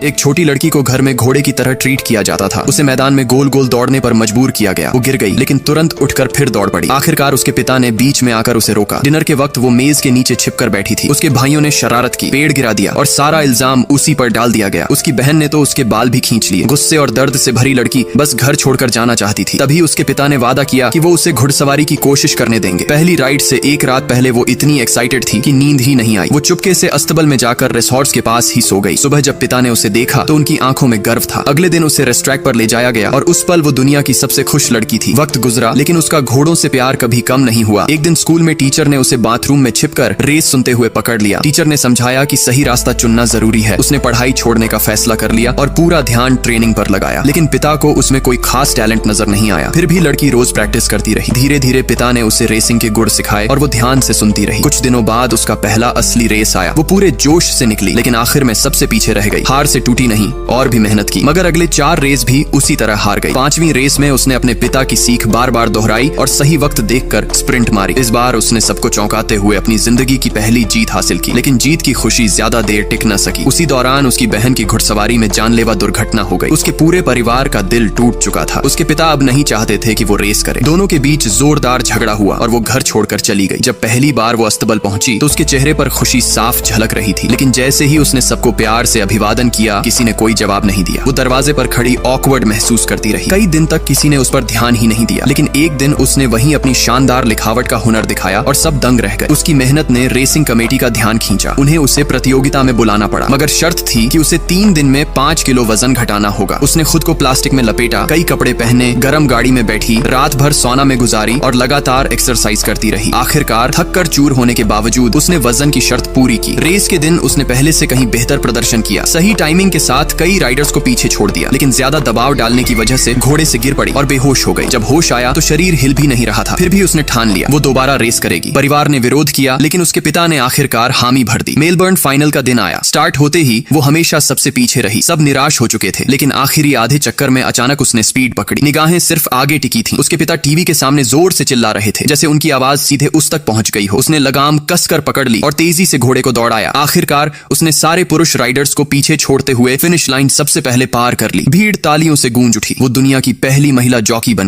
एक छोटी लड़की को घर में घोड़े की तरह ट्रीट किया जाता था। उसे मैदान में गोल गोल दौड़ने पर मजबूर किया गया। वो गिर गई लेकिन तुरंत उठकर फिर दौड़ पड़ी। आखिरकार उसके पिता ने बीच में आकर उसे रोका। डिनर के वक्त वो मेज के नीचे छिपकर बैठी थी। उसके भाइयों ने शरारत की, पेड़ गिरा दिया और सारा इल्जाम उसी पर डाल दिया गया। उसकी बहन ने तो उसके बाल भी खींच लिए। गुस्से और दर्द से भरी लड़की बस घर छोड़कर जाना चाहती थी। तभी उसके पिता ने वादा किया कि वो उसे घुड़सवारी की कोशिश करने देंगे। पहली राइड से एक रात पहले वो इतनी एक्साइटेड थी कि नींद ही नहीं आई। वो चुपके से अस्तबल में जाकर रिसॉर्ट्स के पास ही सो गई। सुबह जब पिता ने उसे देखा तो उनकी आंखों में गर्व था। अगले दिन उसे रेस ट्रैक पर ले जाया गया और उस पल वो दुनिया की सबसे खुश लड़की थी। वक्त गुजरा लेकिन उसका घोड़ों से प्यार कभी कम नहीं हुआ। एक दिन स्कूल में टीचर ने उसे बाथरूम में छिपकर रेस सुनते हुए पकड़ लिया। टीचर ने समझाया कि सही रास्ता चुनना जरूरी है। उसने पढ़ाई छोड़ने का फैसला कर लिया और पूरा ध्यान ट्रेनिंग पर लगाया। लेकिन पिता को उसमें कोई खास टैलेंट नजर नहीं आया। फिर भी लड़की रोज प्रैक्टिस करती रही। धीरे धीरे पिता ने उसे रेसिंग के गुर सिखाए और वो ध्यान से सुनती रही। कुछ दिनों बाद उसका पहला असली रेस आया। वो पूरे जोश से निकली लेकिन आखिर में सबसे पीछे रह गई। हार से टूटी नहीं और भी मेहनत की, मगर अगले 4 रेस भी उसी तरह हार गई। 5वीं रेस में उसने अपने पिता की सीख बार बार दोहराई और सही वक्त देखकर स्प्रिंट मारी। इस बार उसने सबको चौंकाते हुए अपनी जिंदगी की पहली जीत हासिल की। लेकिन जीत की खुशी ज्यादा देर टिक न सकी। उसी दौरान उसकी बहन की घुड़सवारी में जानलेवा दुर्घटना हो गई। उसके पूरे परिवार का दिल टूट चुका था। उसके पिता अब नहीं चाहते थे कि वो रेस करे। दोनों के बीच जोरदार झगड़ा हुआ और वो घर छोड़कर चली गई। जब पहली बार वो अस्तबल पहुंची तो उसके चेहरे पर खुशी साफ झलक रही थी। लेकिन जैसे ही उसने सबको प्यार से अभिवादन किया, किसी ने कोई जवाब नहीं दिया। वो दरवाजे पर खड़ी ऑकवर्ड महसूस करती रही। कई दिन तक किसी ने उस पर ध्यान ही नहीं दिया। लेकिन एक दिन उसने वहीं अपनी शानदार लिखावट का हुनर दिखाया और सब दंग रह गए। उसकी मेहनत ने रेसिंग कमेटी का ध्यान खींचा। उन्हें उसे प्रतियोगिता में बुलाना पड़ा, मगर शर्त थी कि उसे 3 दिन में 5 किलो वजन घटाना होगा। उसने खुद को प्लास्टिक में लपेटा, कई कपड़े पहने, गरम गाड़ी में बैठी, रात भर सौना में गुजारी और लगातार एक्सरसाइज करती रही। आखिरकार थक कर चूर होने के बावजूद उसने वजन की शर्त पूरी की। रेस के दिन उसने पहले से कहीं बेहतर प्रदर्शन किया। सही टाइमिंग के साथ कई राइडर्स को पीछे छोड़ दिया। लेकिन ज्यादा दबाव डालने की वजह से घोड़े से गिर पड़ी और बेहोश हो गई। जब होश आया तो शरीर हिल भी नहीं रहा था। फिर भी उसने ठान लिया वो दोबारा रेस करेगी। परिवार ने विरोध किया लेकिन उसके पिता ने आखिरकार हामी भर दी। मेलबर्न फाइनल का दिन आया। स्टार्ट होते ही वो हमेशा सबसे पीछे रही। सब निराश हो चुके थे लेकिन आखिरी आधे चक्कर में अचानक उसने स्पीड पकड़ी। निगाहें सिर्फ आगे टिकी थीं। उसके पिता टीवी के सामने जोर से चिल्ला रहे थे, जैसे उनकी आवाज सीधे उस तक पहुंच गई हो। उसने लगाम कसकर पकड़ ली और तेजी से घोड़े को दौड़ाया। आखिरकार उसने सारे पुरुष राइडर्स को पीछे छोड़ते हुए फिनिश लाइन सबसे पहले पार कर ली। भीड़ तालियों से गूंज उठी। वो दुनिया की पहली महिला जॉकी बन